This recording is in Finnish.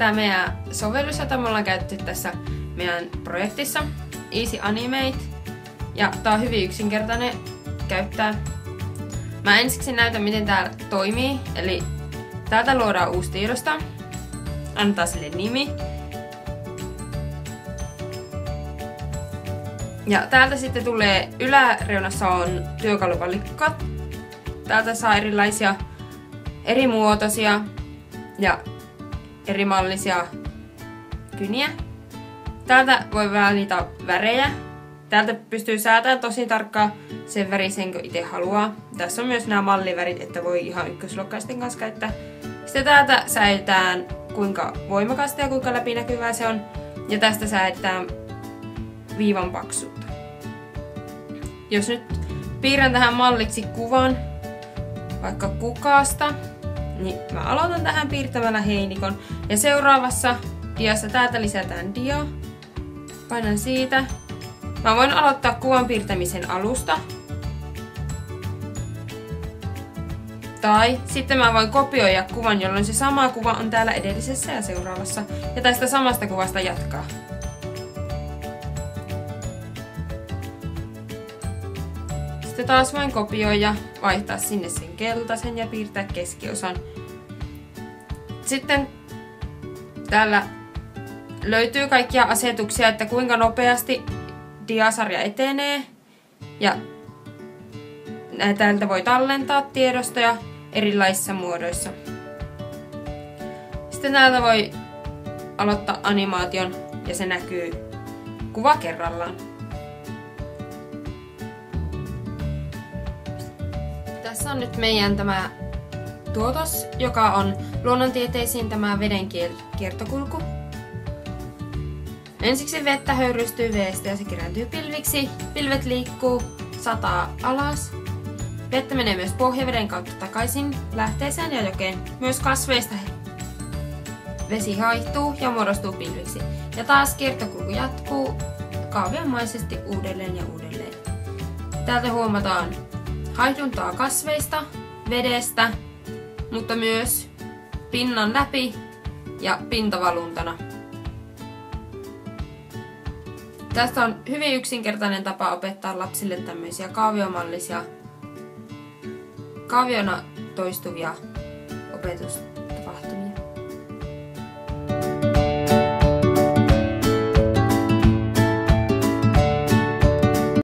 tää meidän sovellus, jota me ollaan käytetty tässä meidän projektissa. Easy Animate. Ja tää on hyvin yksinkertainen käyttää. Mä ensiksi näytän, miten tää toimii. Eli täältä luodaan uusi tiedosto. Annetaan sille nimi. Ja täältä sitten tulee, yläreunassa on työkalupalikkat. Täältä saa erilaisia eri muotoisia ja eri mallisia kyniä. Täältä voi valita värejä. Täältä pystyy säätämään tosi tarkkaan sen värisen, kun itse haluaa. Tässä on myös nämä mallivärit, että voi ihan ykkösluokkaisten kanssa käyttää. Sitten täältä säädetään, kuinka voimakasta ja kuinka läpinäkyvää se on. Ja tästä säädetään viivan paksuutta. Jos nyt piirrän tähän malliksi kuvan vaikka kukasta, niin mä aloitan tähän piirtämällä heinikon. Ja seuraavassa diassa täältä lisätään dia. Painan siitä. Mä voin aloittaa kuvan piirtämisen alusta. Tai sitten mä voin kopioida kuvan, jolloin se sama kuva on täällä edellisessä ja seuraavassa. Ja tästä samasta kuvasta jatkaa. Sitten taas voin kopioida, vaihtaa sinne sen keltaisen ja piirtää keskiosan. Sitten täällä löytyy kaikkia asetuksia, että kuinka nopeasti diasarja etenee. Ja täältä voi tallentaa tiedostoja erilaisissa muodoissa. Sitten täältä voi aloittaa animaation ja se näkyy kuva kerrallaan. Tässä on nyt meidän tämä tuotos, joka on luonnontieteisiin tämä veden kiertokulku. Ensiksi vettä höyrystyy veestä ja se kerääntyy pilviksi. Pilvet liikkuu, sataa alas. Vettä menee myös pohjaveden kautta takaisin lähteeseen ja jokeen. Myös kasveista vesi haihtuu ja muodostuu pilviksi. Ja taas kiertokulku jatkuu kaaviomaisesti uudelleen ja uudelleen. Täältä huomataan haihduntaa kasveista, vedestä, mutta myös pinnan läpi ja pintavaluntana. Tästä on hyvin yksinkertainen tapa opettaa lapsille tämmöisiä kaaviomallisia, kaaviona toistuvia opetusta.